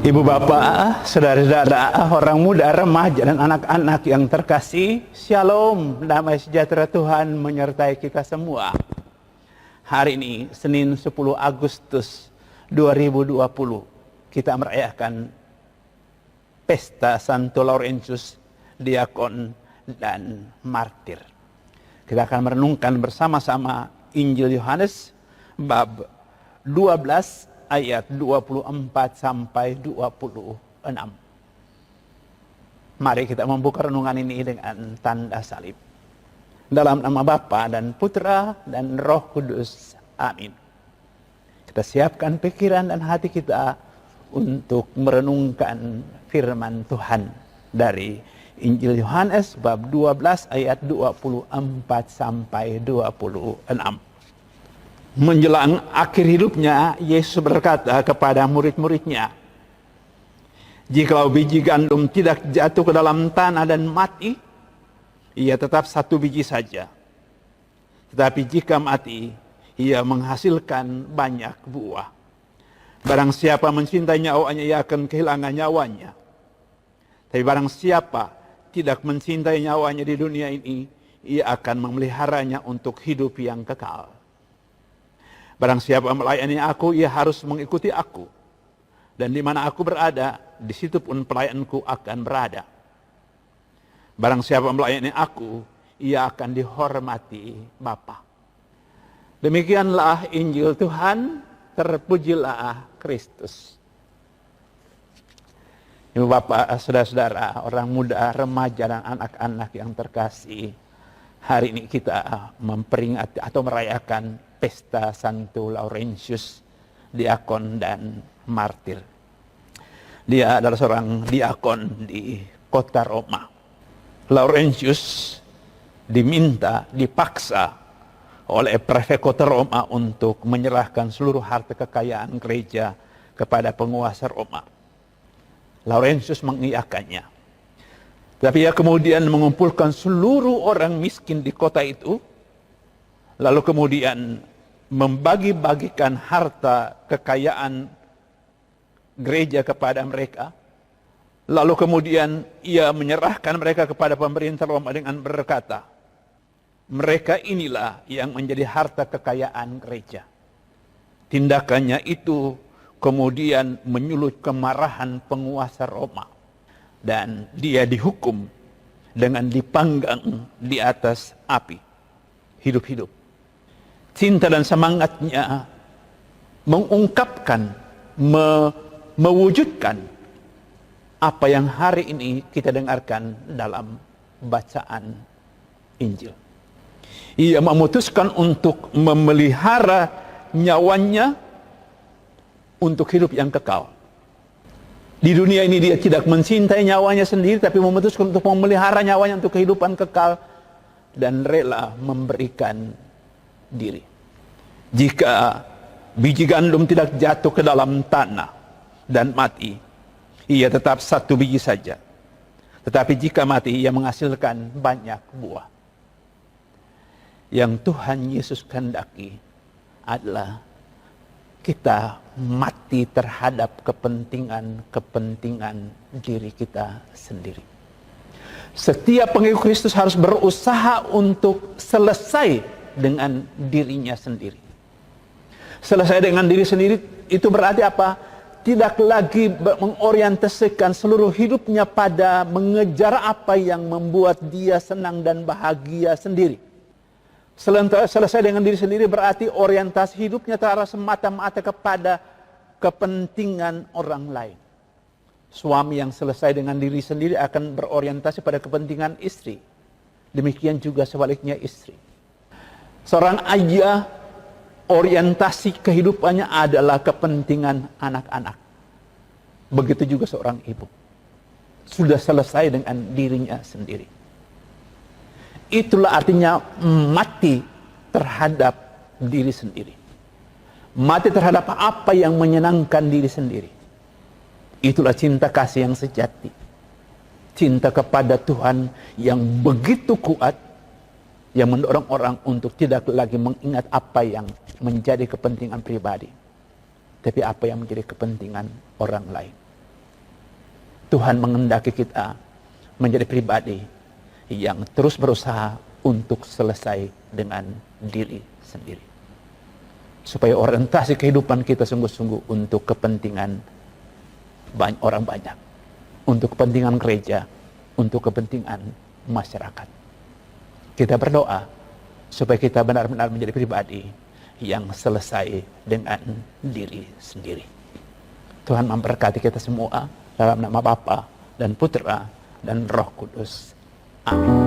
Ibu bapak, saudara-saudara, orang muda, remaja, dan anak-anak yang terkasih, Shalom, damai sejahtera Tuhan menyertai kita semua. Hari ini, Senin 10 Agustus 2020, kita merayakan Pesta Santo Laurentius, Diakon dan Martir. Kita akan merenungkan bersama-sama Injil Yohanes, bab 12, ayat 24 sampai 26. Mari kita membuka renungan ini dengan tanda salib. Dalam nama Bapa dan Putra dan Roh Kudus. Amin. Kita siapkan pikiran dan hati kita untuk merenungkan firman Tuhan dari Injil Yohanes bab 12 ayat 24 sampai 26. Menjelang akhir hidupnya, Yesus berkata kepada murid-muridnya, "Jikalau biji gandum tidak jatuh ke dalam tanah dan mati, ia tetap satu biji saja. Tetapi jika mati, ia menghasilkan banyak buah. Barang siapa mencintai nyawanya, ia akan kehilangan nyawanya. Tapi barang siapa tidak mencintai nyawanya di dunia ini, ia akan memeliharanya untuk hidup yang kekal. Barang siapa melayani aku, ia harus mengikuti aku. Dan di mana aku berada, di situ pun pelayanku akan berada. Barang siapa melayani aku, ia akan dihormati Bapa." Demikianlah Injil Tuhan, terpujilah Kristus. Ibu bapak, saudara-saudara, orang muda, remaja, dan anak-anak yang terkasih, hari ini kita memperingati atau merayakan Pesta Santo Laurentius, Diakon dan Martir. Dia adalah seorang diakon di kota Roma. Laurentius dipaksa oleh prefek kota Roma untuk menyerahkan seluruh harta kekayaan gereja kepada penguasa Roma. Laurentius mengiyakannya. Tapi ia kemudian mengumpulkan seluruh orang miskin di kota itu, lalu kemudian membagi-bagikan harta kekayaan gereja kepada mereka. Lalu kemudian ia menyerahkan mereka kepada pemerintah Roma dengan berkata, "Mereka inilah yang menjadi harta kekayaan gereja." Tindakannya itu kemudian menyulut kemarahan penguasa Roma. Dan dia dihukum dengan dipanggang di atas api, hidup-hidup. Cinta dan semangatnya mengungkapkan, mewujudkan apa yang hari ini kita dengarkan dalam bacaan Injil. Ia memutuskan untuk memelihara nyawanya untuk hidup yang kekal. Di dunia ini dia tidak mencintai nyawanya sendiri, tapi memutuskan untuk memelihara nyawanya untuk kehidupan kekal dan rela memberikan diri. Jika biji gandum tidak jatuh ke dalam tanah dan mati, ia tetap satu biji saja. Tetapi jika mati, ia menghasilkan banyak buah. Yang Tuhan Yesus kehendaki adalah kita mati terhadap kepentingan diri kita sendiri. Setiap pengikut Kristus harus berusaha untuk selesai dengan dirinya sendiri. Selesai dengan diri sendiri itu berarti apa? Tidak lagi mengorientasikan seluruh hidupnya pada mengejar apa yang membuat dia senang dan bahagia sendiri. Selesai dengan diri sendiri berarti orientasi hidupnya terarah semata-mata kepada kepentingan orang lain. Suami yang selesai dengan diri sendiri akan berorientasi pada kepentingan istri. Demikian juga sebaliknya istri. Seorang ayah, orientasi kehidupannya adalah kepentingan anak-anak. Begitu juga seorang ibu. Sudah selesai dengan dirinya sendiri. Itulah artinya mati terhadap diri sendiri. Mati terhadap apa yang menyenangkan diri sendiri. Itulah cinta kasih yang sejati. Cinta kepada Tuhan yang begitu kuat, yang mendorong orang untuk tidak lagi mengingat apa yang menjadi kepentingan pribadi, tapi apa yang menjadi kepentingan orang lain. Tuhan mengendaki kita menjadi pribadi yang terus berusaha untuk selesai dengan diri sendiri. Supaya orientasi kehidupan kita sungguh-sungguh untuk kepentingan orang banyak. Untuk kepentingan gereja, untuk kepentingan masyarakat. Kita berdoa supaya kita benar-benar menjadi pribadi yang selesai dengan diri sendiri. Tuhan memberkati kita semua dalam nama Bapa dan Putra dan Roh Kudus. Amin.